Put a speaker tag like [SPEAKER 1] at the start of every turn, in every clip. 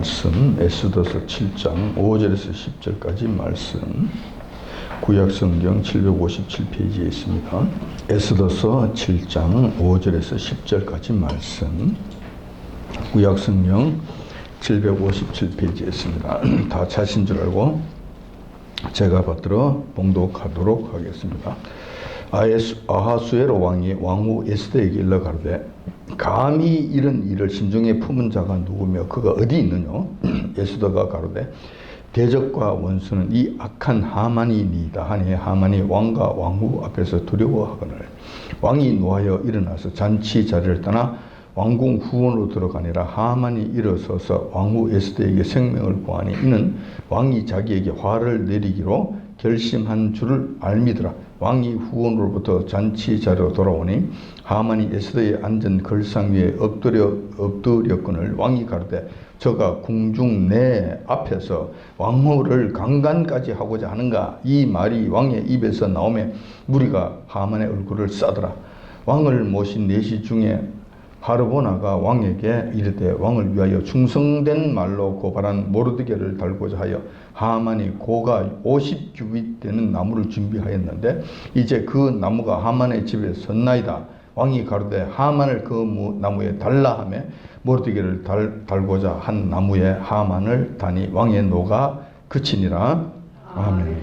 [SPEAKER 1] 말씀, 에스더서 7장 5절에서 10절까지 말씀, 구약성경 757페이지에 있습니다. 에스더서 7장 5절에서 10절까지 말씀, 구약성경 757페이지에 있습니다. 다 찾으신 줄 알고 제가 받들어 봉독하도록 하겠습니다. 아하수에로 왕이 왕후 에스더에게 일러 가로되 감히 이런 일을 심중에 품은 자가 누구며 그가 어디 있느냐? 에스더가 가로되 대적과 원수는 이 악한 하만이니이다 하니 하만이 왕과 왕후 앞에서 두려워하거늘 왕이 노하여 일어나서 잔치 자리를 떠나 왕궁 후원으로 들어가니라. 하만이 일어서서 왕후 에스더에게 생명을 구하니 이는 왕이 자기에게 화를 내리기로 결심한 줄을 알미더라. 왕이 후원으로부터 잔치 자리로 돌아오니 하만이 에스더의 앉은 걸상 위에 엎드렸거늘 왕이 가로되 저가 궁중 내 앞에서 왕후를 강간까지 하고자 하는가? 이 말이 왕의 입에서 나오매 무리가 하만의 얼굴을 싸더라. 왕을 모신 내시 중에 하르보나가 왕에게 이르되 왕을 위하여 충성된 말로 고발한 모르드게를 달고자 하여 하만이 고가 50규빗 되는 나무를 준비하였는데 이제 그 나무가 하만의 집에 섰나이다. 왕이 가로되 하만을 그 나무에 달라 하며 모르드게를 달고자 한 나무에 하만을 다니 왕의 노가 그치니라. 아멘.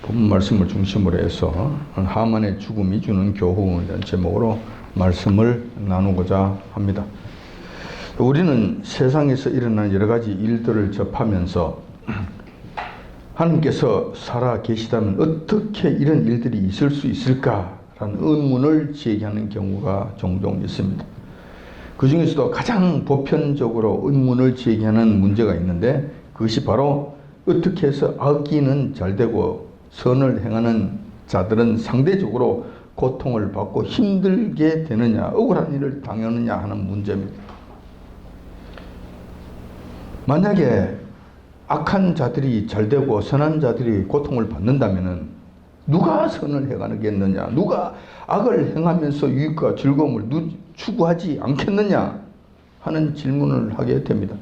[SPEAKER 1] 본 말씀을 중심으로 해서 하만의 죽음이 주는 교훈이라는 제목으로 말씀을 나누고자 합니다. 우리는 세상에서 일어나는 여러 가지 일들을 접하면서 하나님께서 살아 계시다면 어떻게 이런 일들이 있을 수 있을까라는 의문을 제기하는 경우가 종종 있습니다. 그 중에서도 가장 보편적으로 의문을 제기하는 문제가 있는데 그것이 바로 어떻게 해서 악인은 잘되고 선을 행하는 자들은 상대적으로 고통을 받고 힘들게 되느냐, 억울한 일을 당하느냐 하는 문제입니다. 만약에 악한 자들이 잘되고 선한 자들이 고통을 받는다면 누가 선을 행하겠느냐, 누가 악을 행하면서 유익과 즐거움을 추구하지 않겠느냐 하는 질문을 하게 됩니다.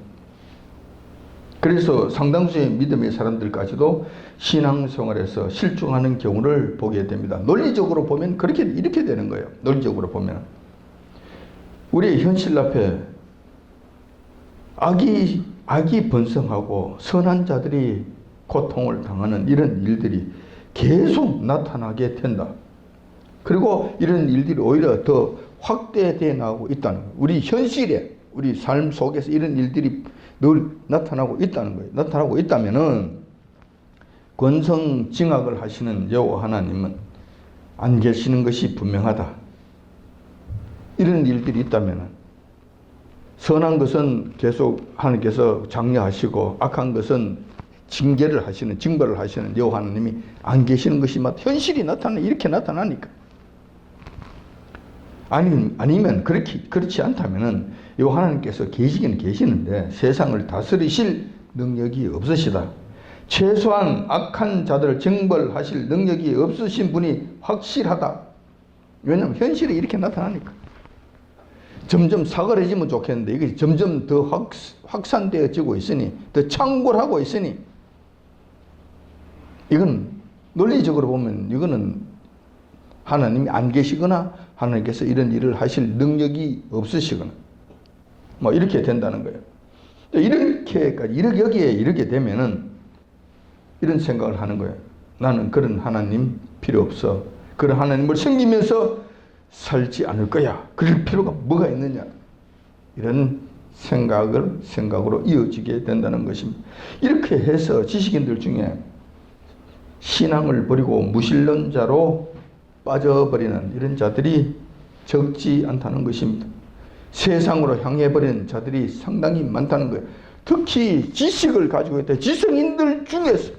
[SPEAKER 1] 그래서 상당수의 믿음의 사람들까지도 신앙생활에서 실종하는 경우를 보게 됩니다. 논리적으로 보면 이렇게 되는 거예요. 논리적으로 보면 우리의 현실 앞에 악이 번성하고 선한 자들이 고통을 당하는 이런 일들이 계속 나타나게 된다. 그리고 이런 일들이 오히려 더 확대되어 나오고 있다는 거예요. 우리 현실에, 우리 삶 속에서 이런 일들이 늘 나타나고 있다는 거예요. 나타나고 있다면은 권성징악을 하시는 여호와 하나님은 안 계시는 것이 분명하다. 이런 일들이 있다면은 선한 것은 계속 하나님께서 장려하시고 악한 것은 징벌을 하시는 여호와 하나님이 안 계시는 것이 현실이 이렇게 나타나니까. 아니면 그렇지 않다면은 여호와 하나님께서 계시기는 계시는데 세상을 다스리실 능력이 없으시다. 최소한 악한 자들을 징벌하실 능력이 없으신 분이 확실하다. 왜냐하면 현실이 이렇게 나타나니까. 점점 사그라지면 좋겠는데 이게 점점 더 확산되어지고 있으니, 더 창궐하고 있으니 이건 논리적으로 보면 이거는 하나님이 안 계시거나 하나님께서 이런 일을 하실 능력이 없으시거나 이렇게 된다는 거예요. 여기에 이르게 되면은 이런 생각을 하는 거예요. 나는 그런 하나님 필요 없어. 그런 하나님을 섬기면서 살지 않을 거야. 그럴 필요가 뭐가 있느냐. 이런 생각으로 이어지게 된다는 것입니다. 이렇게 해서 지식인들 중에 신앙을 버리고 무신론자로 빠져버리는 이런 자들이 적지 않다는 것입니다. 세상으로 향해버리는 자들이 상당히 많다는 거예요. 특히 지식을 가지고 있다. 지성인들 중에서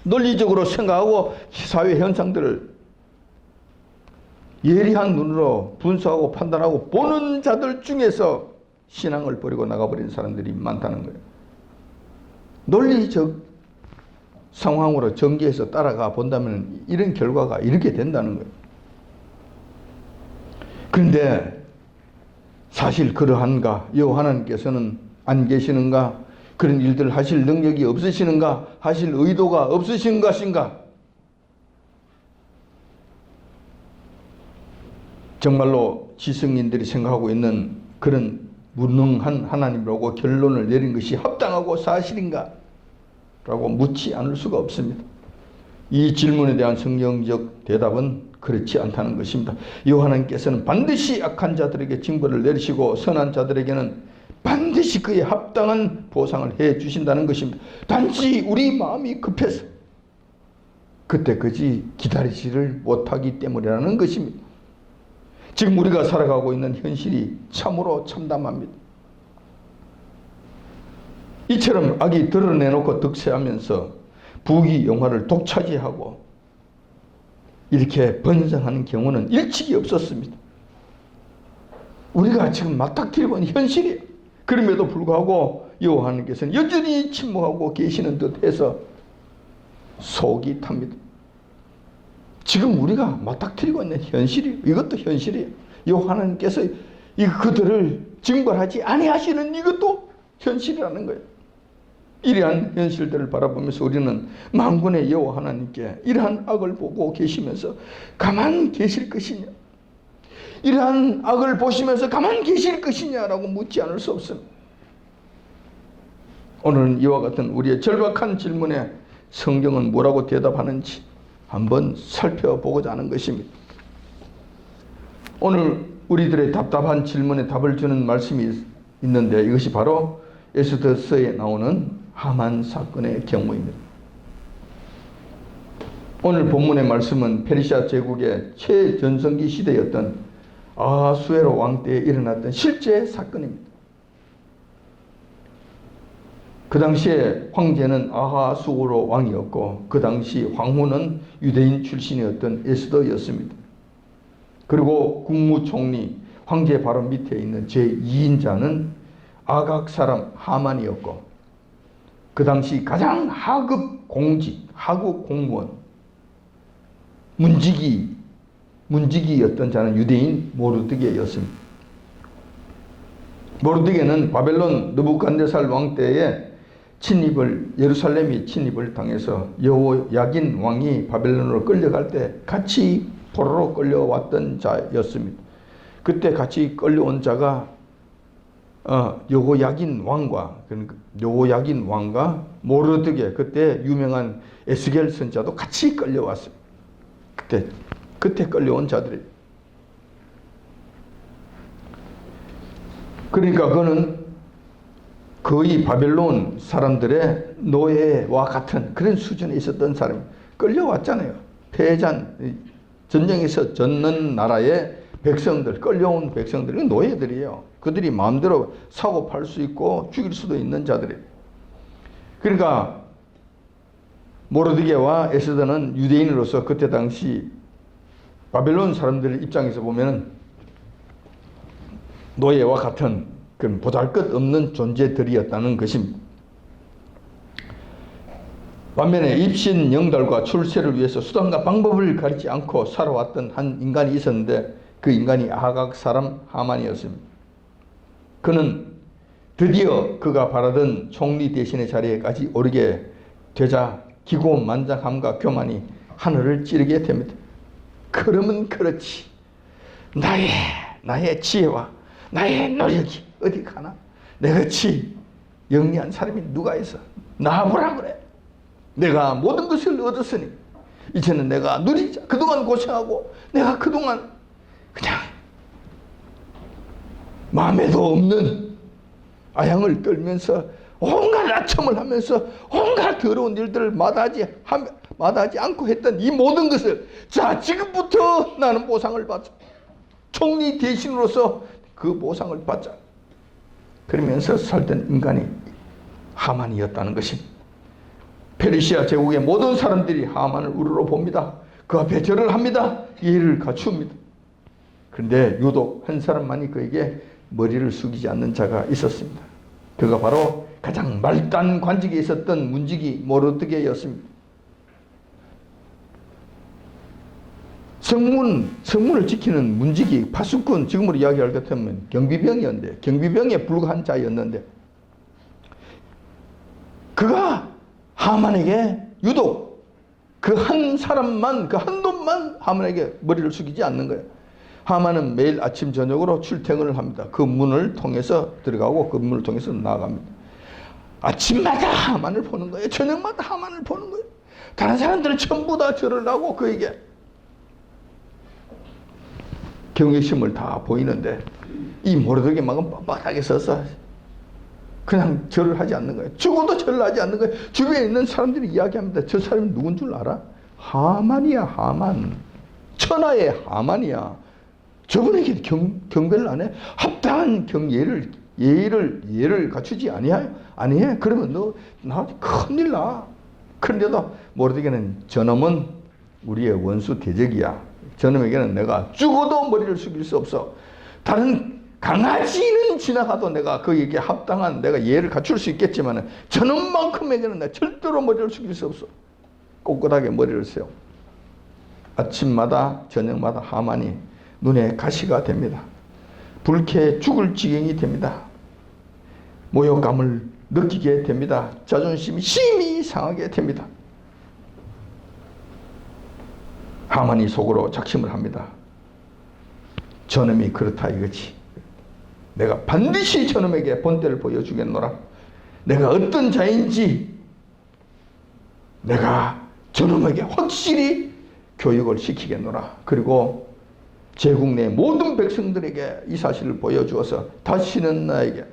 [SPEAKER 1] 논리적으로 생각하고 사회 현상들을 예리한 눈으로 분석하고 판단하고 보는 자들 중에서 신앙을 버리고 나가버린 사람들이 많다는 거예요. 논리적 상황으로 전개해서 따라가 본다면 이런 결과가 이렇게 된다는 거예요. 그런데 사실 그러한가? 여호와 하나님께서는 안 계시는가? 그런 일들을 하실 능력이 없으시는가? 하실 의도가 없으신 것인가? 정말로 지성인들이 생각하고 있는 그런 무능한 하나님이라고 결론을 내린 것이 합당하고 사실인가? 라고 묻지 않을 수가 없습니다. 이 질문에 대한 성경적 대답은 그렇지 않다는 것입니다. 하나님께서는 반드시 악한 자들에게 징벌을 내리시고 선한 자들에게는 반드시 그에 합당한 보상을 해 주신다는 것입니다. 단지 우리 마음이 급해서 그때까지 기다리지를 못하기 때문이라는 것입니다. 지금 우리가 살아가고 있는 현실이 참으로 참담합니다. 이처럼 악이 드러내놓고 득세하면서 부귀 영화를 독차지하고 이렇게 번성하는 경우는 일찍이 없었습니다. 우리가 지금 맞닥뜨리고 있는 현실이에요. 그럼에도 불구하고 여호와 하나님께서는 여전히 침묵하고 계시는 듯해서 속이 탑니다. 지금 우리가 맞닥뜨리고 있는 현실이에요. 이것도 현실이에요. 여호와 하나님께서 그들을 징벌하지 아니하시는 이것도 현실이라는 거예요. 이러한 현실들을 바라보면서 우리는 만군의 여호와 하나님께 이러한 악을 보고 계시면서 가만 계실 것이냐, 이러한 악을 보시면서 가만 계실 것이냐라고 묻지 않을 수 없습니다. 오늘은 이와 같은 우리의 절박한 질문에 성경은 뭐라고 대답하는지 한번 살펴보고자 하는 것입니다. 오늘 우리들의 답답한 질문에 답을 주는 말씀이 있는데 이것이 바로 에스더서에 나오는 하만 사건의 경우입니다. 오늘 본문의 말씀은 페르시아 제국의 최전성기 시대였던 아하수에로 왕 때에 일어났던 실제 사건입니다. 그 당시에 황제는 아하수에로 왕이었고 그 당시 황후는 유대인 출신이었던 에스더였습니다. 그리고 국무총리 황제 바로 밑에 있는 제2인자는 아각 사람 하만이었고 그 당시 가장 하급 공직, 하급 공무원, 문지기였던 자는 유대인 모르드게였습니다. 모르드게는 바벨론 느부갓네살 왕 때에 예루살렘이 침입을 당해서 여호야긴 왕이 바벨론으로 끌려갈 때 같이 포로로 끌려왔던 자였습니다. 그때 같이 끌려온 자가 여호야긴 왕과 모르드게, 그때 유명한 에스겔 선자도 같이 끌려왔어요. 그때 끌려온 자들이. 그러니까 그는 거의 바벨론 사람들의 노예와 같은 그런 수준에 있었던 사람이 끌려왔잖아요. 전쟁에서 졌는 나라의 백성들, 끌려온 백성들이 노예들이에요. 그들이 마음대로 사고 팔 수 있고 죽일 수도 있는 자들이에요. 그러니까 모르드게와 에스더는 유대인으로서 그때 당시 바벨론 사람들 입장에서 보면 노예와 같은 그런 보잘것없는 존재들이었다는 것입니다. 반면에 입신 영달과 출세를 위해서 수단과 방법을 가리지 않고 살아왔던 한 인간이 있었는데 그 인간이 아각 사람 하만이었습니다. 그는 드디어 그가 바라던 총리 대신의 자리에까지 오르게 되자 기고만장함과 교만이 하늘을 찌르게 됩니다. 그러면 그렇지, 나의 지혜와 나의 노력이 어디 가나? 내같이 영리한 사람이 누가 있어? 나보라 그래. 내가 모든 것을 얻었으니 이제는 내가 누리자. 그동안 고생하고 내가 그동안 그냥 마음에도 없는 아양을 떨면서 온갖 아첨을 하면서 온갖 더러운 일들을 마다하지 않고 했던 이 모든 것을 자, 지금부터 나는 보상을 받자. 총리 대신으로서 그 보상을 받자. 그러면서 살던 인간이 하만이었다는 것입니다. 페르시아 제국의 모든 사람들이 하만을 우러러 봅니다. 그 앞에 절을 합니다. 예의를 갖춥니다. 그런데 유독 한 사람만이 그에게 머리를 숙이지 않는 자가 있었습니다. 그가 바로 가장 말단 관직에 있었던 문지기 모르드게였습니다. 성문을 지키는 문지기, 파수꾼, 지금으로 이야기할 것 같으면 경비병이었는데, 경비병에 불과한 자였는데, 하만에게 유독 그 한 사람만, 그 한 놈만 하만에게 머리를 숙이지 않는 거예요. 하만은 매일 아침 저녁으로 출퇴근을 합니다. 그 문을 통해서 들어가고 그 문을 통해서 나갑니다. 아침마다 하만을 보는 거예요. 저녁마다 하만을 보는 거예요. 다른 사람들은 전부 다 절을 하고 그에게 경외심을 다 보이는데 이 모르드게만은 빳빳하게 서서 그냥 절을 하지 않는 거예요. 죽어도 절을 하지 않는 거예요. 주변에 있는 사람들이 이야기합니다. 저 사람이 누군 줄 알아? 하만이야, 하만. 천하의 하만이야. 저분에게 경배를 안 해? 합당한 예를 갖추지 아니해? 그러면 나 큰일 나. 그런데도 모르드게는 저놈은 우리의 원수 대적이야. 저놈에게는 내가 죽어도 머리를 숙일 수 없어. 다른 강아지는 지나가도 내가 그에게 합당한 내가 예를 갖출 수 있겠지만 저놈만큼에게는 내가 절대로 머리를 숙일 수 없어. 꼿꼿하게 머리를 세워. 아침마다 저녁마다 하만이 눈에 가시가 됩니다. 불쾌해 죽을 지경이 됩니다. 모욕감을 느끼게 됩니다. 자존심이 심히 상하게 됩니다. 하만이 속으로 작심을 합니다. 저놈이 그렇다 이거지. 내가 반드시 저놈에게 본때를 보여주겠노라. 내가 어떤 자인지 내가 저놈에게 확실히 교육을 시키겠노라. 그리고 제국 내 모든 백성들에게 이 사실을 보여주어서 다시는 나에게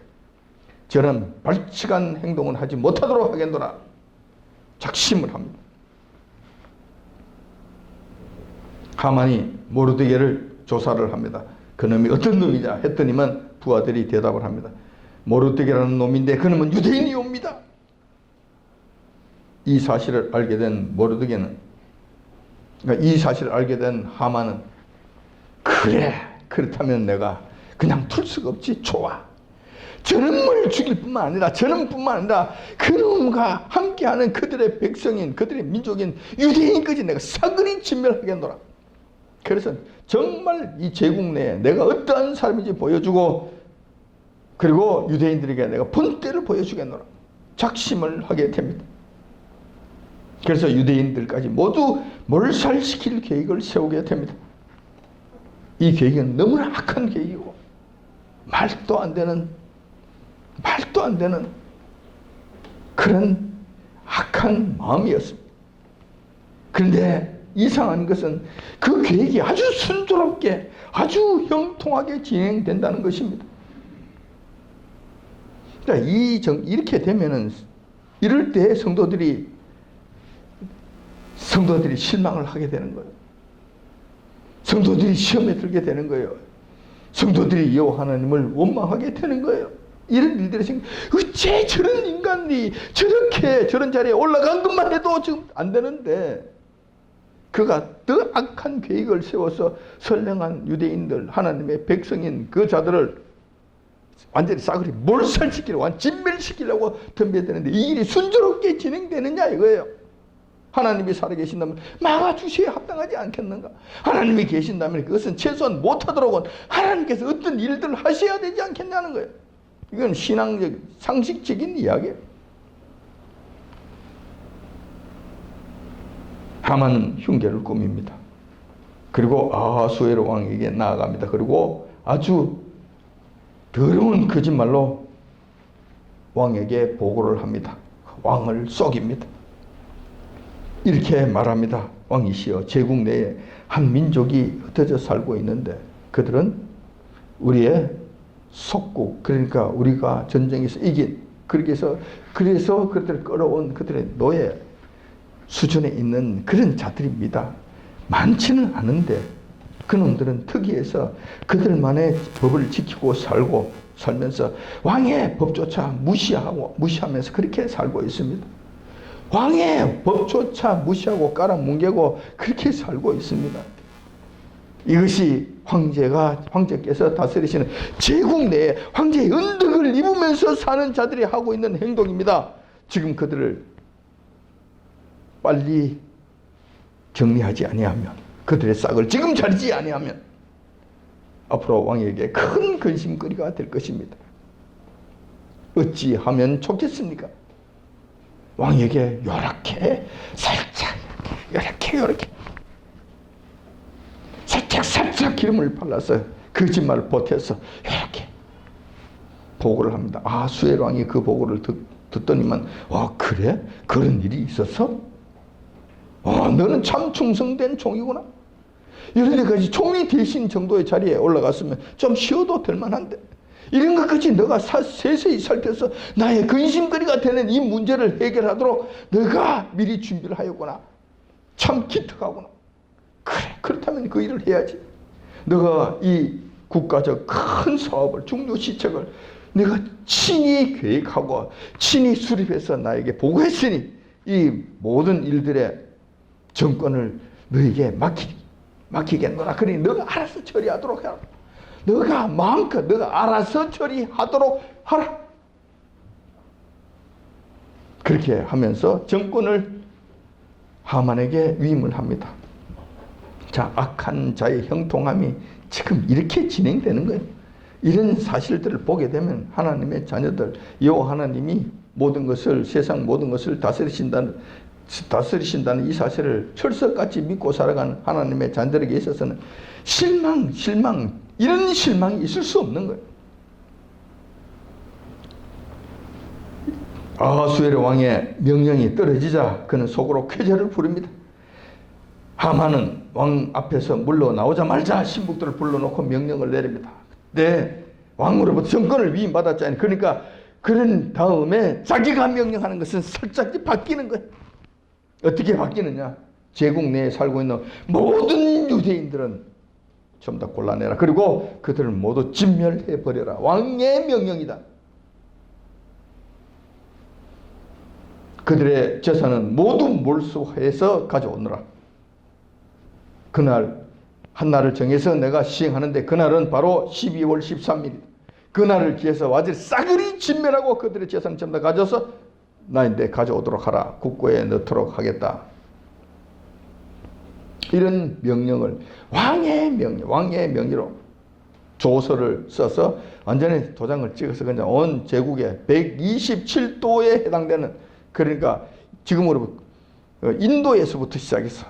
[SPEAKER 1] 저런 발칙한 행동은 하지 못하도록 하겠노라. 작심을 합니다. 하만이 모르드게를 조사를 합니다. 그놈이 어떤 놈이냐 했더니만 부하들이 대답을 합니다. 모르드게라는 놈인데 그놈은 유대인이옵니다. 이 사실을 알게 된 모르드게는, 그러니까 이 사실을 알게 된 하만은 그래, 그렇다면 내가 그냥 둘 수가 없지. 좋아. 저놈을 죽일 뿐만 아니라 저놈뿐만 아니라 그놈과 함께하는 그들의 백성인, 그들의 민족인 유대인까지 내가 사그리 진멸하겠노라. 그래서 정말 이 제국 내에 내가 어떠한 사람인지 보여주고 그리고 유대인들에게 내가 본때를 보여주겠노라. 작심을 하게 됩니다. 그래서 유대인들까지 모두 몰살시킬 계획을 세우게 됩니다. 이 계획은 너무나 악한 계획이고 말도 안 되는 그런 악한 마음이었습니다. 그런데 이상한 것은 그 계획이 아주 순조롭게 아주 형통하게 진행된다는 것입니다. 그러니까 이렇게 되면은 이럴 때 성도들이 실망을 하게 되는 거예요. 성도들이 시험에 들게 되는 거예요. 성도들이 여호와 하나님을 원망하게 되는 거예요. 이런 일들이 어째 저런 인간이 저렇게 저런 자리에 올라간 것만 해도 지금 안 되는데 그가 더 악한 계획을 세워서 선량한 유대인들, 하나님의 백성인 그 자들을 완전히 싸그리 몰살시키려고, 진멸시키려고 덤벼드는데 이 일이 순조롭게 진행되느냐 이거예요. 하나님이 살아계신다면 막아주셔야 합당하지 않겠는가? 하나님이 계신다면 그것은 최소한 못하도록은 하나님께서 어떤 일들을 하셔야 되지 않겠냐는 거예요. 이건 신앙적, 상식적인 이야기예요. 하만은 흉계를 꾸밉니다. 그리고 아하수에로 왕에게 나아갑니다. 그리고 아주 더러운 거짓말로 왕에게 보고를 합니다. 왕을 속입니다. 이렇게 말합니다. 왕이시여, 제국 내에 한 민족이 흩어져 살고 있는데 그들은 우리의 속국, 그러니까 우리가 전쟁에서 이긴, 그래서 그들을 끌어온 그들의 노예 수준에 있는 그런 자들입니다. 많지는 않은데 그놈들은 특이해서 그들만의 법을 지키고 살면서 왕의 법조차 무시하면서 그렇게 살고 있습니다. 왕의 법조차 무시하고 깔아뭉개고 그렇게 살고 있습니다. 이것이 황제께서 다스리시는 제국 내에 황제의 은덕을 입으면서 사는 자들이 하고 있는 행동입니다. 지금 그들을 빨리 정리하지 아니하면, 그들의 싹을 지금 자르지 아니하면 앞으로 왕에게 큰 근심거리가 될 것입니다. 어찌하면 좋겠습니까? 왕에게 요렇게 살짝 요렇게 살짝 기름을 발라서 거짓말을 보태서 이렇게 보고를 합니다. 아수엘 왕이 그 보고를 듣더니만 그래? 그런 일이 있었어? 너는 참 충성된 종이구나. 이런 데까지 총리 대신 정도의 자리에 올라갔으면 좀 쉬어도 될 만한데 이런 것까지 너가 세세히 살펴서 나의 근심거리가 되는 이 문제를 해결하도록 너가 미리 준비를 하였구나. 참 기특하구나. 그래, 그렇다면 그 일을 해야지. 너가 이 국가적 큰 사업을, 중요시책을 내가 친히 계획하고 친히 수립해서 나에게 보고했으니 이 모든 일들의 정권을 너에게 맡기겠노라. 그러니 너가 알아서 처리하도록 해라. 너가 마음껏 너가 알아서 처리하도록 하라. 그렇게 하면서 정권을 하만에게 위임을 합니다. 자, 악한 자의 형통함이 지금 이렇게 진행되는 거예요. 이런 사실들을 보게 되면 하나님의 자녀들, 여호와 하나님이 모든 것을, 세상 모든 것을 다스리신다는 이 사실을 철석같이 믿고 살아가는 하나님의 자녀들에게 있어서는 실망, 이런 실망이 있을 수 없는 거예요. 아하수에르 왕의 명령이 떨어지자 그는 속으로 쾌재를 부릅니다. 하만은 왕 앞에서 물러나오자마자 신복들을 불러놓고 명령을 내립니다. 네, 왕으로부터 정권을 위임받았잖아요. 그러니까 그런 다음에 자기가 명령하는 것은 살짝 바뀌는 거예요. 어떻게 바뀌느냐? 제국 내에 살고 있는 모든 유대인들은 전부 다 골라내라. 그리고 그들을 모두 진멸해버려라. 왕의 명령이다. 그들의 재산은 모두 몰수해서 가져오느라. 그날 한날을 정해서 내가 시행하는데 그날은 바로 12월 13일이다. 그날을 기해서 와지를 싸그리 진멸하고 그들의 재산을 전부 다 가져서 나인데 가져오도록 하라. 국고에 넣도록 하겠다. 이런 명령을 왕의 명의로 조서를 써서 완전히 도장을 찍어서 그냥 온 제국의 127도에 해당되는, 그러니까 지금으로 인도에서부터 시작해서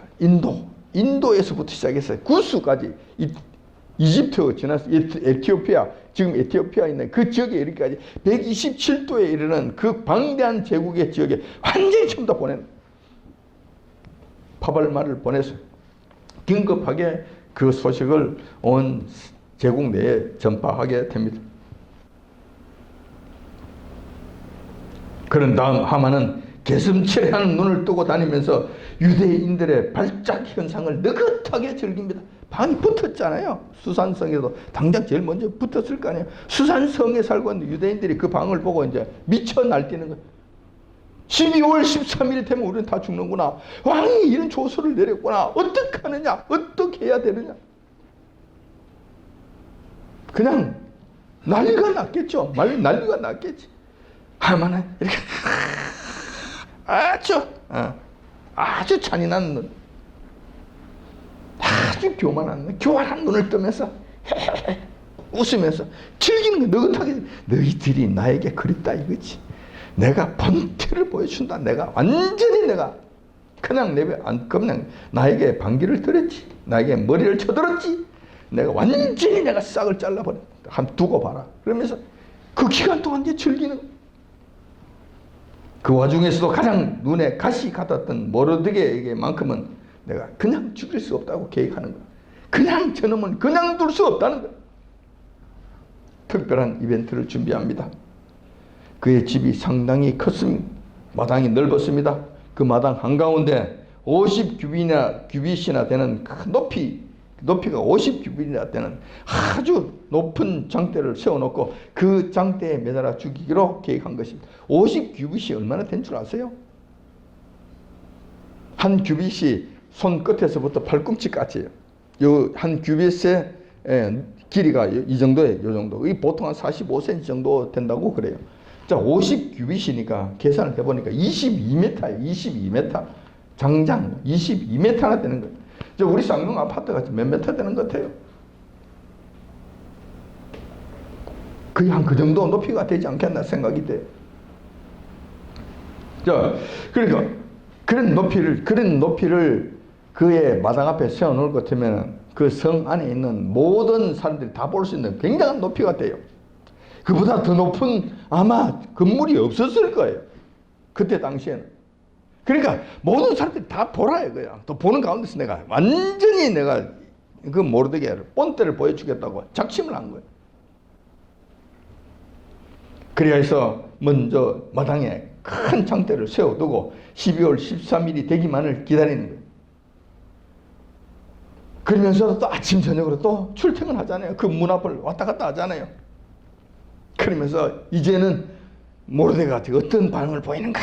[SPEAKER 1] 인도에서부터 시작해서 구스까지 이집트 지나서 에티오피아, 지금 에티오피아 있는 그 지역에 이르기까지 127도에 이르는 그 방대한 제국의 지역에 완전히 전부 다 보낸 파발마를 보내서 긴급하게 그 소식을 온 제국 내에 전파하게 됩니다. 그런 다음 하만은 개슴츠레한 눈을 뜨고 다니면서 유대인들의 발작 현상을 느긋하게 즐깁니다. 방이 붙었잖아요. 수산성에도 당장 제일 먼저 붙었을 거 아니에요. 수산성에 살고 있는 유대인들이 그 방을 보고 이제 미쳐 날뛰는 거예요. 12월 13일 되면 우리는 다 죽는구나. 왕이 이런 조서를 내렸구나. 어떻게 하느냐? 어떻게 해야 되느냐? 그냥 난리가 났겠죠. 난리가 났겠지. 하만은 이렇게 아주 잔인한 눈, 아주 교만한 눈을 뜨면서 웃으면서 즐기는 거, 느긋하게. 너희들이 나에게 그립다 이거지. 내가 본태를 보여준다. 내가 완전히 그냥 나에게 반기를 들었지. 나에게 머리를 쳐들었지. 내가 완전히 싹을 잘라버려. 한번 두고 봐라. 그러면서 그 기간 동안 이제 즐기는 거. 그 와중에서도 가장 눈에 가시 같았던 모르드게에게만큼은 내가 그냥 죽일 수 없다고 계획하는 거야. 그냥 저놈은 그냥 둘 수 없다는 거야. 특별한 이벤트를 준비합니다. 그의 집이 상당히 컸습니다. 마당이 넓었습니다. 그 마당 한가운데 50규빗이나 되는 큰 높이가 50규빗이나 되는 아주 높은 장대를 세워놓고 그 장대에 매달아 죽이기로 계획한 것입니다. 50규빗이 얼마나 된 줄 아세요? 한 규빗이 손끝에서부터 팔꿈치까지예요. 한 규빗의 길이가 이 정도예요. 이 정도. 보통 한 45cm 정도 된다고 그래요. 자, 50규빗이니까 계산을 해보니까 22m예요. 22m. 장장 22m나 되는 거예요. 우리 쌍용 아파트가 몇 메터 되는 것 같아요? 거의 한 그 정도 높이가 되지 않겠나 생각이 돼요. 자, 그러니까 그런 높이를 그의 마당 앞에 세워놓을 것 같으면 그 성 안에 있는 모든 사람들이 다 볼 수 있는 굉장한 높이가 돼요. 그보다 더 높은 아마 건물이 없었을 거예요. 그때 당시에는. 그러니까 모든 사람들이 다 보라 이거야. 또 보는 가운데서 내가 완전히 내가 그 모르드게를 본때를 보여주겠다고 작심을 한 거예요. 그래서 먼저 마당에 큰 창대를 세워두고 12월 13일이 되기만을 기다리는 거예요. 그러면서도 또 아침 저녁으로 또 출퇴근하잖아요. 그 문 앞을 왔다 갔다 하잖아요. 그러면서 이제는 모르드게가 어떤 반응을 보이는가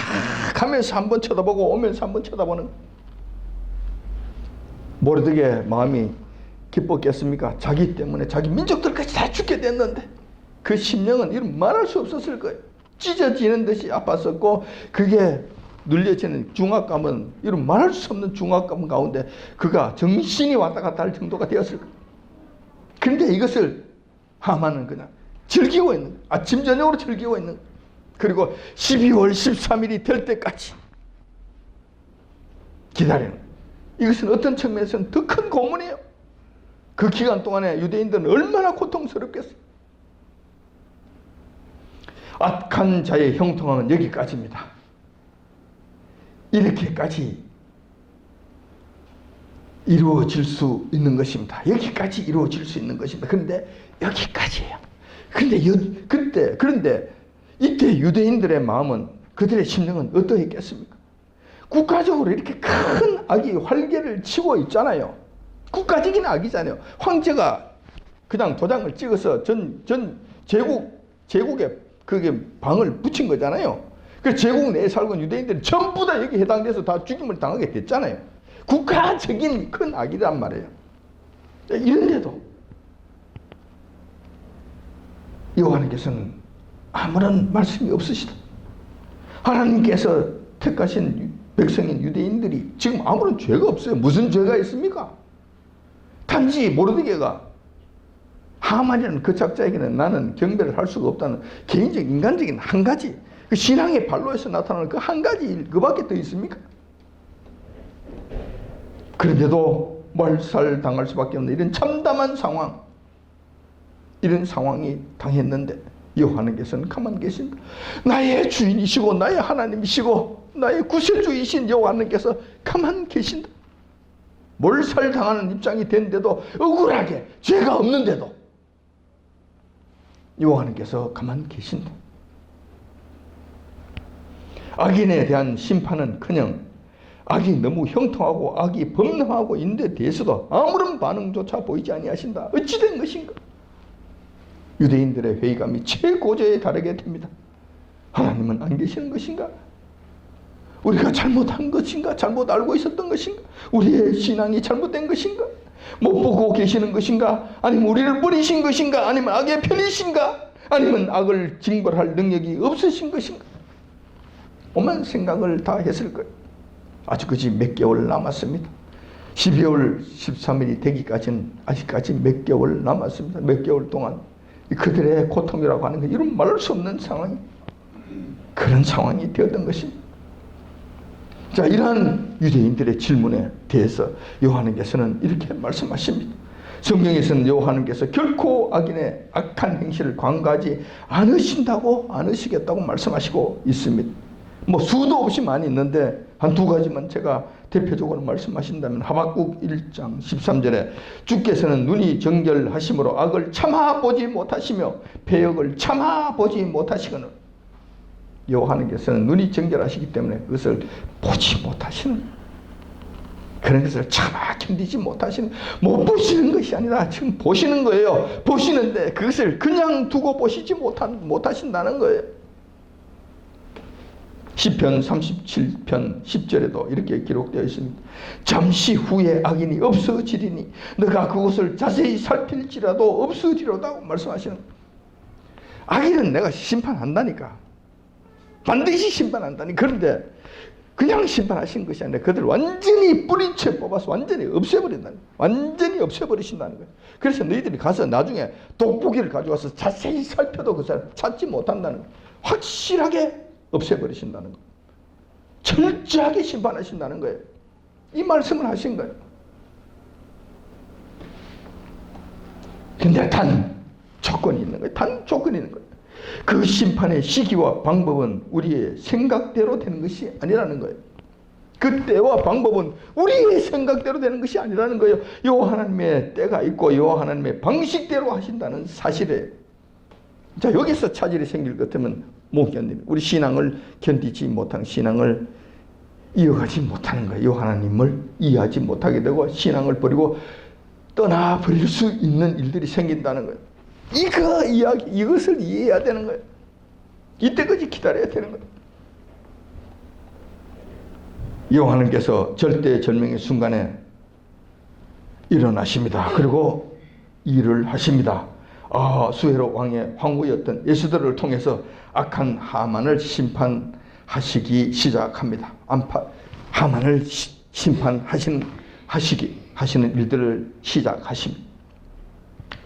[SPEAKER 1] 가면서 한번 쳐다보고 오면서 한번 쳐다보는 거예요. 모르드게 마음이 기뻤겠습니까? 자기 때문에 자기 민족들까지 다 죽게 됐는데 그 심령은 이런 말할 수 없었을 거예요. 찢어지는 듯이 아팠었고 그게 눌려지는 중압감은 이런 말할 수 없는 중압감 가운데 그가 정신이 왔다 갔다 할 정도가 되었을 거예요. 그런데 이것을 하만은 그냥 즐기고 있는 거예요. 아침 저녁으로 즐기고 있는 거예요. 그리고 12월 13일이 될 때까지 기다리는 거예요. 이것은 어떤 측면에서는 더 큰 고문이에요. 그 기간 동안에 유대인들은 얼마나 고통스럽겠어요. 악한 자의 형통함은 여기까지입니다. 이렇게까지 이루어질 수 있는 것입니다. 여기까지 이루어질 수 있는 것입니다. 그런데 여기까지예요. 그런데 이때 유대인들의 마음은 그들의 심령은 어떠했겠습니까? 국가적으로 이렇게 큰 악이 활개를 치고 있잖아요. 국가적인 악이잖아요. 황제가 그냥 도장을 찍어서 제국에 그게 방을 붙인 거잖아요. 그 제국 내에 살고 있는 유대인들이 전부 다 여기 해당돼서 다 죽임을 당하게 됐잖아요. 국가적인 큰 악이란 말이에요. 이런데도 여호와께서는 아무런 말씀이 없으시다. 하나님께서 택하신 백성인 유대인들이 지금 아무런 죄가 없어요. 무슨 죄가 있습니까? 단지 모르드게가 하만이라는 그 작자에게는 나는 경배를 할 수가 없다는 개인적 인간적인 한 가지 그 신앙의 발로에서 나타나는 그 한 가지 그밖에 더 있습니까? 그런데도 말살당할 수밖에 없는 이런 참담한 상황, 이런 상황이 당했는데 여호와께서는 가만히 계신다. 나의 주인이시고 나의 하나님이시고 나의 구세주이신 여호와께서 가만히 계신다. 몰살당하는 입장이 된데도 억울하게 죄가 없는데도 여호와께서 가만히 계신다. 악인에 대한 심판은커녕 악이 너무 형통하고 악이 범람하고 있는 데 대해서도 아무런 반응조차 보이지 아니하신다. 어찌 된 것인가? 유대인들의 회의감이 최고조에 달하게 됩니다. 하나님은 안 계시는 것인가? 우리가 잘못한 것인가? 잘못 알고 있었던 것인가? 우리의 신앙이 잘못된 것인가? 못 보고 계시는 것인가? 아니면 우리를 버리신 것인가? 아니면 악의 편이신가? 아니면 악을 징벌할 능력이 없으신 것인가? 오만 생각을 다 했을 거예요. 아주 그지 몇 개월 남았습니다. 12월 13일이 되기까지는 아직까지 몇 개월 남았습니다. 몇 개월 동안 그들의 고통이라고 하는 건 이런 말할 수 없는 상황이 그런 상황이 되었던 것입니다. 자, 이러한 유대인들의 질문에 대해서 여호와께서는 이렇게 말씀하십니다. 성경에서는 여호와께서 결코 악인의 악한 행실을 관가하지 않으시겠다고 말씀하시고 있습니다. 뭐 수도 없이 많이 있는데 한 두 가지만 제가 대표적으로 말씀하신다면 하박국 1장 13절에 주께서는 눈이 정결하심으로 악을 참아보지 못하시며 배역을 참아보지 못하시거늘 여호와께서는 눈이 정결하시기 때문에 그것을 보지 못하시는 그런 것을 참아 견디지 못하시는 못 보시는 것이 아니라 지금 보시는 거예요. 보시는데 그것을 그냥 두고 보시지 못하신다는 거예요. 시편 37편 10절에도 이렇게 기록되어 있습니다. 잠시 후에 악인이 없어지리니 너가 그것을 자세히 살필지라도 없어지려다고 말씀하시는 거예요. 악인은 내가 심판한다니까. 반드시 심판한다니. 그런데 그냥 심판하신 것이 아니라 그들 완전히 뿌리채 뽑아서 완전히 없애버린다는 거예요. 완전히 없애버리신다는 거예요. 그래서 너희들이 가서 나중에 돋보기를 가져와서 자세히 살펴도 그 사람 찾지 못한다는 거예요. 확실하게 없애버리신다는 것. 철저하게 심판하신다는 거예요. 이 말씀을 하신 거예요. 근데 단 조건이 있는 거예요. 단 조건이 있는 거예요. 그 심판의 시기와 방법은 우리의 생각대로 되는 것이 아니라는 거예요. 그 때와 방법은 우리의 생각대로 되는 것이 아니라는 거예요. 요 하나님의 때가 있고 요 하나님의 방식대로 하신다는 사실이에요. 자, 여기서 차질이 생길 것 같으면 못 견딥니다. 우리 신앙을 견디지 못한 신앙을 이어가지 못하는 거예요. 요 하나님을 이해하지 못하게 되고 신앙을 버리고 떠나버릴 수 있는 일들이 생긴다는 거예요. 이것을 이해해야 되는 거예요. 이때까지 기다려야 되는 거예요. 여호와님께서 절대절명의 순간에 일어나십니다. 그리고 일을 하십니다. 수헤로 왕의 황후였던 예수들을 통해서 악한 하만을 심판하시기 시작합니다. 하만을 심판하시는 일들을 시작하십니다.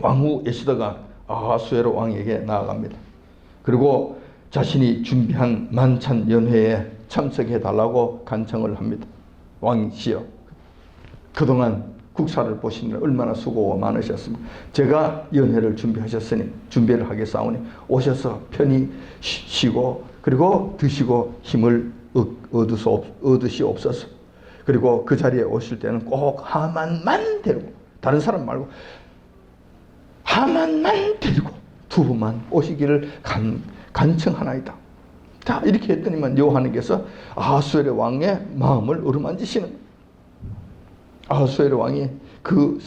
[SPEAKER 1] 왕후 예수더가 아하수에로 왕에게 나아갑니다. 그리고 자신이 준비한 만찬 연회에 참석해 달라고 간청을 합니다. 왕이시여, 그동안 국사를 보시느라 얼마나 수고가 많으셨습니까? 제가 연회를 준비를 하겠사오니 오셔서 편히 쉬고 그리고 드시고 힘을 얻으시옵소서. 그리고 그 자리에 오실 때는 꼭 하만만 데리고, 다른 사람 말고 하만만 데리고 두 분만 오시기를 간청하나이다. 자, 이렇게 했더니만 여호와님께서 아하수에르 왕의 마음을 어루만지시는 거예요. 아하수에르 왕이 그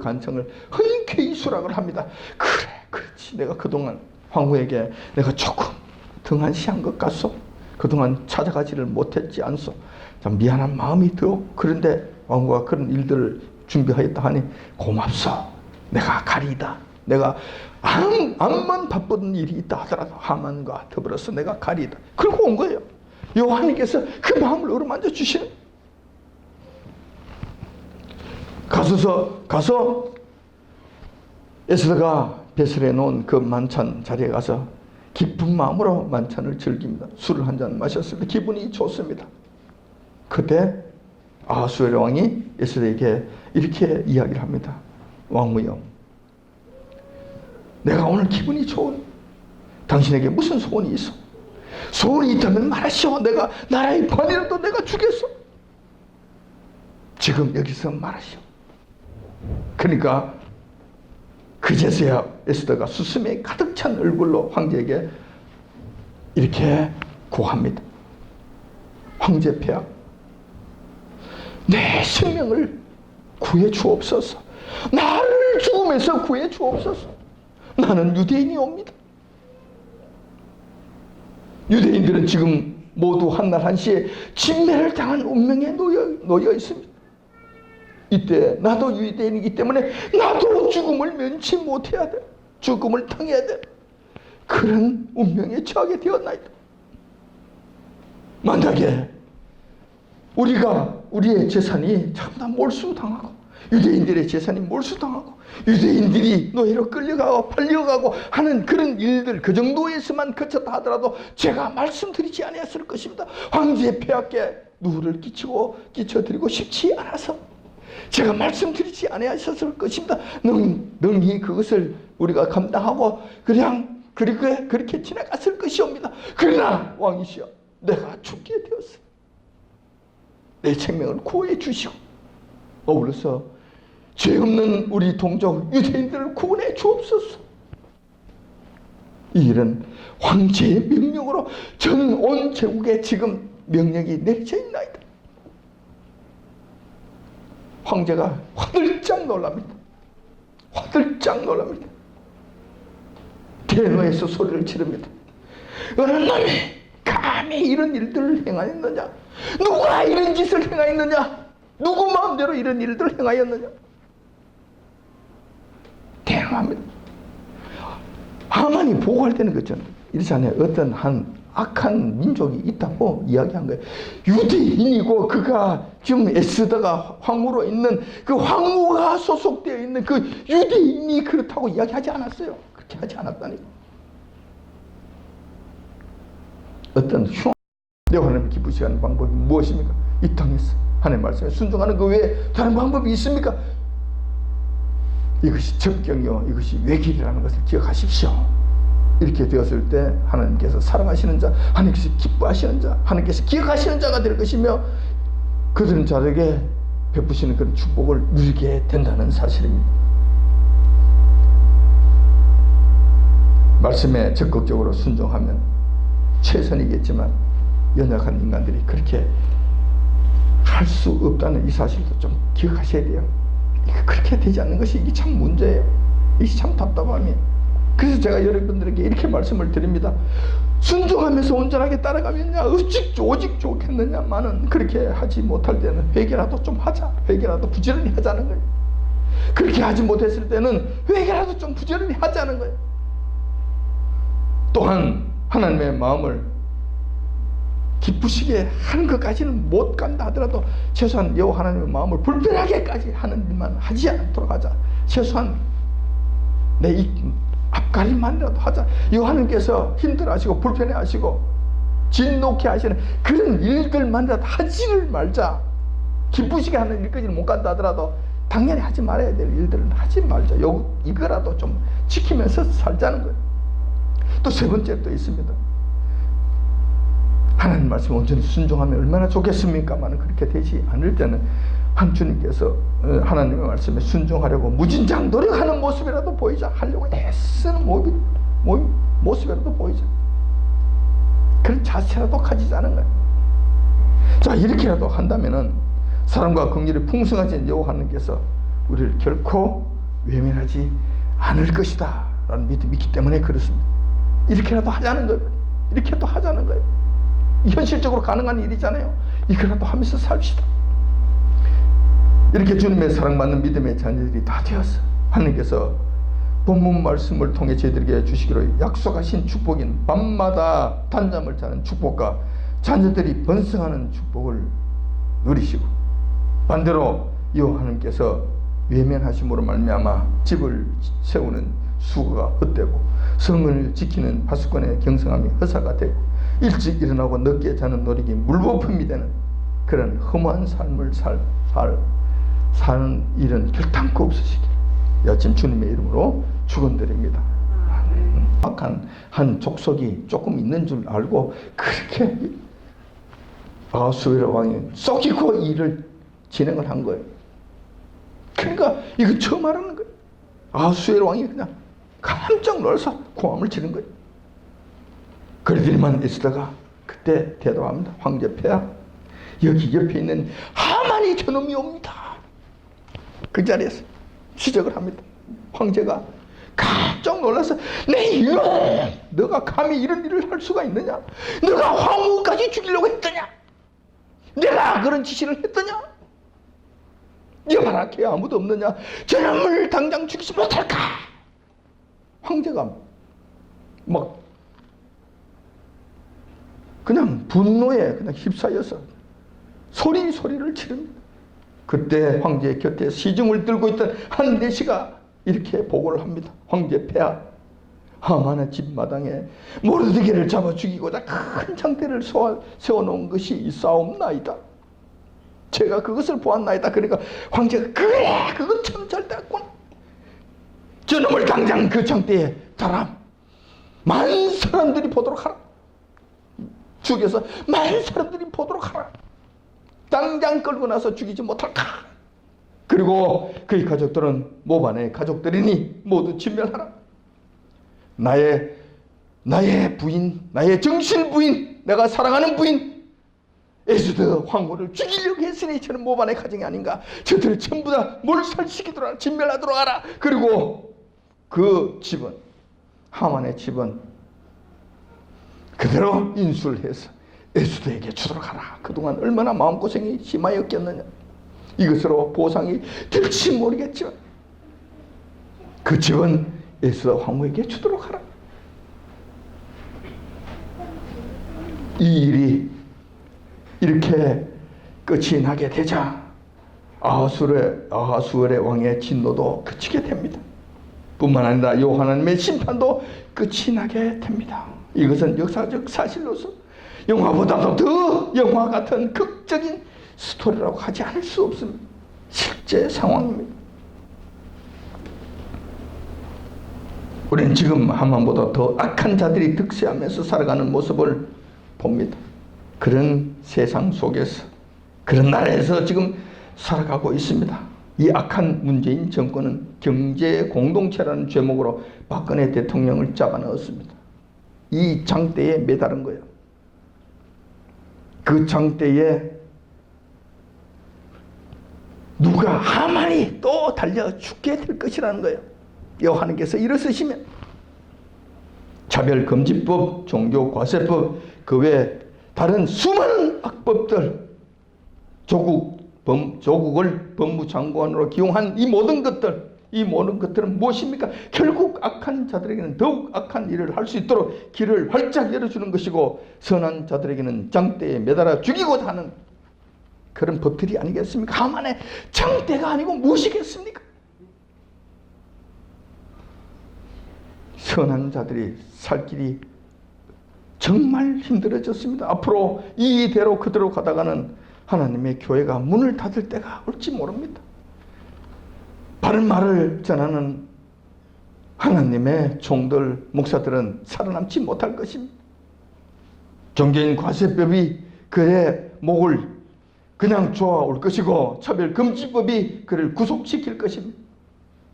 [SPEAKER 1] 간청을 흔쾌히 수락을 합니다. 그래, 그렇지. 내가 그동안 황후에게 내가 조금 등한시한 것 같소. 그동안 찾아가지를 못했지 않소. 참 미안한 마음이 들어. 그런데 왕후가 그런 일들을 준비하였다 하니 고맙소. 내가 가리이다. 내가 암만 바쁜 일이 있다 하더라도 하만과 더불어서 내가 가리이다. 그러고 온 거예요. 여호와님께서 그 마음을 어루만져 주시는. 가서 에스더가 배설해 놓은 그 만찬 자리에 가서 기쁜 마음으로 만찬을 즐깁니다. 술을 한 잔 마셨을 때 기분이 좋습니다. 그때 아하수에르 왕이 에스더에게 이렇게 이야기를 합니다. 왕후여, 내가 오늘 기분이 좋은, 당신에게 무슨 소원이 있어? 소원이 있다면 말하시오. 내가 나라의 반이라도 내가 주겠어. 지금 여기서 말하시오. 그러니까 그제서야 에스더가 수심에 가득 찬 얼굴로 황제에게 이렇게 구합니다. 황제 폐하, 내 생명을 구해 주옵소서. 나를 죽음에서 구해 주옵소서. 나는 유대인이옵니다. 유대인들은 지금 모두 한날 한시에 진멸을 당한 운명에 놓여 있습니다. 이때 나도 유대인이기 때문에 나도 죽음을 면치 못해야 돼. 죽음을 당해야 돼. 그런 운명에 처하게 되었나이다. 만약에 우리의 재산이 전부 다 몰수당하고 유대인들의 재산이 몰수당하고 유대인들이 노예로 끌려가고 팔려가고 하는 그런 일들, 그 정도에서만 그쳤다 하더라도 제가 말씀드리지 아니했을 것입니다. 황제 폐하께 누를 끼쳐드리고 싶지 않아서 제가 말씀드리지 아니하셨을 것입니다. 능히 그것을 우리가 감당하고 그냥 그렇게 지나갔을 것이옵니다. 그러나 왕이시여, 내가 죽게 되었어. 내 생명을 구해 주시고 어울러서 죄 없는 우리 동족 유대인들을 구원해 주옵소서. 이 일은 황제의 명령으로 전 온 제국에 지금 명령이 내려져 있나이다. 황제가 화들짝 놀랍니다. 화들짝 놀랍니다. 대노에서 소리를 지릅니다. 어느 놈이 감히 이런 일들을 행하였느냐? 누가 이런 짓을 행하였느냐? 누구 마음대로 이런 일들을 행하였느냐? 대노합니다. 하만이 보고할 때는 그렇잖아요. 이렇잖아요. 어떤 한 악한 민족이 있다고 이야기한 거예요. 유대인이고 그가 지금 에스더가 황후로 있는 그 황후가 소속되어 있는 그 유대인이 그렇다고 이야기하지 않았어요. 그렇게 하지 않았다니까. 어떤 내 하나님을 기쁘시게 하는 방법이 무엇입니까? 이 땅에서 하나님 말씀에 순종하는 그 외에 다른 방법이 있습니까? 이것이 접경이요, 이것이 외길이라는 것을 기억하십시오. 이렇게 되었을 때 하나님께서 사랑하시는 자, 하나님께서 기뻐하시는 자, 하나님께서 기억하시는 자가 될 것이며 그들은 자에게 베푸시는 그런 축복을 누리게 된다는 사실입니다. 말씀에 적극적으로 순종하면 최선이겠지만 연약한 인간들이 그렇게 할 수 없다는 이 사실도 좀 기억하셔야 돼요. 그렇게 되지 않는 것이 이게 참 문제예요. 이게 참 답답함이에요. 그래서 제가 여러분들에게 이렇게 말씀을 드립니다. 순종하면서 온전하게 따라가면야 오직 좋겠느냐마는 그렇게 하지 못할 때는 회개라도 좀 하자. 회개라도 부지런히 하자는 거예요. 그렇게 하지 못했을 때는 회개라도 좀 부지런히 하자는 거예요. 또한 하나님의 마음을 기쁘시게 하는 것까지는 못 간다 하더라도 최소한 여호와 하나님의 마음을 불편하게까지 하는 일만 하지 않도록 하자. 최소한 내 이 앞가림만이라도 하자. 여호와 하나님께서 힘들어하시고 불편해하시고 진노케 하시는 그런 일들만이라도 하지를 말자. 기쁘시게 하는 일까지는 못 간다 하더라도 당연히 하지 말아야 될 일들은 하지 말자. 이거라도 좀 지키면서 살자는 거예요. 또 세 번째 또 있습니다. 하나님 말씀 온전히 순종하면 얼마나 좋겠습니까만 그렇게 되지 않을 때는 한 주님께서 하나님의 말씀에 순종하려고 무진장 노력하는 모습이라도 보이자. 하려고 애쓰는 모습이라도 보이자. 그런 자세라도 가지자는 거예요. 자, 이렇게라도 한다면은 사랑과 긍휼이 풍성하신 여호와 하나님께서 우리를 결코 외면하지 않을 것이다 라는 믿음이 있기 때문에 그렇습니다. 이렇게라도 하자는 거예요. 이렇게도 하자는 거예요. 현실적으로 가능한 일이잖아요. 이거라도 하면서 삽시다. 이렇게 주님의 사랑받는 믿음의 자녀들이 다 되었어요. 하나님께서 본문 말씀을 통해 저희들에게 주시기로 약속하신 축복인 밤마다 단잠을 자는 축복과 자녀들이 번성하는 축복을 누리시고 반대로 여호와 하나님께서 외면하심으로 말미암아 집을 세우는 수고가 헛되고 성을 지키는 파수꾼의 경성함이 허사가 되고 일찍 일어나고 늦게 자는 노력이 물거품이 되는 그런 험한 삶을 사는 일은 결단코 없으시기를 여친 주님의 이름으로 축원드립니다. 악한 한 족속이 조금 있는 줄 알고 그렇게 아하수에로 왕이 썩이고 일을 진행을 한 거예요. 그러니까 이거 처음 알았는 거예요. 아하수에로 왕이 그냥 깜짝 놀라서 고함을 지른 거예요. 그러더니만 에스더가 그때 대답합니다. 황제 폐하, 여기 옆에 있는 하만이 저놈이 옵니다. 그 자리에서 지적을 합니다. 황제가 깜짝 놀라서 내 이놈, 너가 감히 이런 일을 할 수가 있느냐? 너가 황후까지 죽이려고 했더냐? 내가 그런 지시를 했더냐? 네가 말하기에 아무도 없느냐? 저놈을 당장 죽이지 못할까? 황제가 막 그냥 분노에 그냥 휩싸여서 소리를 지릅니다. 그때 황제의 곁에 시중을 들고 있던 한 내시가 이렇게 보고를 합니다. 황제 폐하, 하만의 집마당에 모르드게를 잡아 죽이고자 큰 장대를 세워놓은 것이 있사옵나이다. 제가 그것을 보았나이다. 그러니까 황제가 그래, 그건 참 잘 됐군. 저놈을 당장 그 장대에 달아 많은 사람들이 보도록 하라. 죽여서 많은 사람들이 보도록 하라. 당장 끌고 나서 죽이지 못할까. 그리고 그의 가족들은 모반의 가족들이니 모두 진멸하라. 나의 부인, 나의 정실 부인, 내가 사랑하는 부인 에스더 황후를 죽이려고 했으니 저는 모반의 가정이 아닌가. 저들을 전부 다 몰살시키도록 하라. 진멸하도록 하라. 그리고 그 집은, 하만의 집은 그대로 인수를 해서 에스더에게 주도록 하라. 그동안 얼마나 마음고생이 심하였겠느냐. 이것으로 보상이 될지 모르겠지만 그 집은 에스더 황후에게 주도록 하라. 이 일이 이렇게 끝이 나게 되자 아하수엘의 왕의 진노도 그치게 됩니다. 뿐만 아니라 여호와 하나님의 심판도 끝이 나게 됩니다. 이것은 역사적 사실로서 영화보다도 더 영화 같은 극적인 스토리라고 하지 않을 수 없습니다. 실제 상황입니다. 우리는 지금 하만보다 더 악한 자들이 득세하면서 살아가는 모습을 봅니다. 그런 세상 속에서, 그런 나라에서 지금 살아가고 있습니다. 이 악한 문재인 정권은 경제 공동체라는 제목으로 박근혜 대통령을 잡아넣었습니다. 이 장대에 매달은 거예요. 그 장대에 누가 하만이 또 달려 죽게 될 것이라는 거예요. 여호와께서 일어서시면 차별금지법, 종교과세법, 그 외 다른 수많은 악법들, 조국을 법무장관으로 기용한 이 모든 것들은 무엇입니까? 결국 악한 자들에게는 더욱 악한 일을 할 수 있도록 길을 활짝 열어주는 것이고, 선한 자들에게는 장대에 매달아 죽이고자 하는 그런 법들이 아니겠습니까? 하만의 장대가 아니고 무엇이겠습니까? 선한 자들이 살 길이 정말 힘들어졌습니다. 앞으로 이대로 그대로 가다가는 하나님의 교회가 문을 닫을 때가 올지 모릅니다. 바른 말을 전하는 하나님의 종들, 목사들은 살아남지 못할 것입니다. 종교인 과세법이 그의 목을 그냥 조아올 것이고, 차별금지법이 그를 구속시킬 것입니다.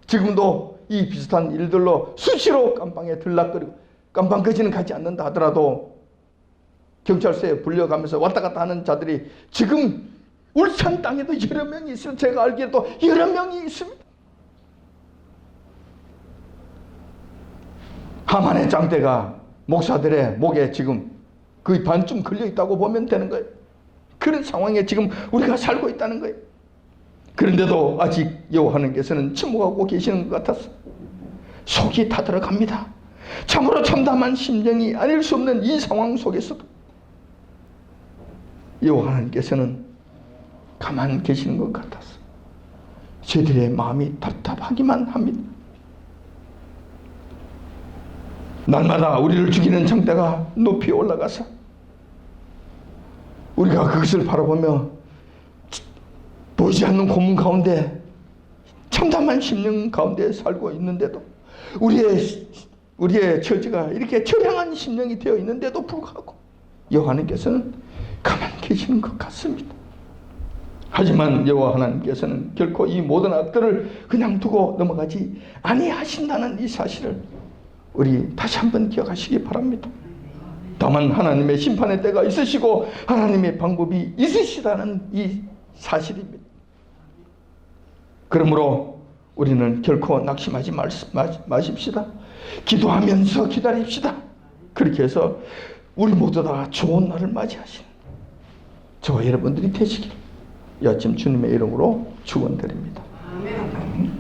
[SPEAKER 1] 지금도 이 비슷한 일들로 수시로 깜빵에 들락거리고, 깜빵까지는 가지 않는다 하더라도 경찰서에 불려가면서 왔다 갔다 하는 자들이 지금 울산 땅에도 여러 명이 있어요. 제가 알기에도 여러 명이 있습니다. 하만의 장대가 목사들의 목에 지금 거의 반쯤 걸려 있다고 보면 되는 거예요. 그런 상황에 지금 우리가 살고 있다는 거예요. 그런데도 아직 여호와께서는 침묵하고 계시는 것 같아서 속이 타들어갑니다. 참으로 참담한 심정이 아닐 수 없는 이 상황 속에서도 여호와께서는 가만 계시는 것 같아서 저희들의 마음이 답답하기만 합니다. 날마다 우리를 죽이는 장대가 높이 올라가서 우리가 그것을 바라보며 보이지 않는 고문 가운데 참담한 심령 가운데 살고 있는데도, 우리의 처지가 이렇게 처량한 심령이 되어 있는데도 불구하고 여호와께서는 가만히 계시는 것 같습니다. 하지만 여호와 하나님께서는 결코 이 모든 악들을 그냥 두고 넘어가지 아니하신다는 이 사실을 우리 다시 한번 기억하시기 바랍니다. 다만 하나님의 심판의 때가 있으시고 하나님의 방법이 있으시다는 이 사실입니다. 그러므로 우리는 결코 낙심하지 마십시다. 기도하면서 기다립시다. 그렇게 해서 우리 모두 다 좋은 날을 맞이하시는 저와 여러분들이 되시길 이 아침 주님의 이름으로 축원드립니다.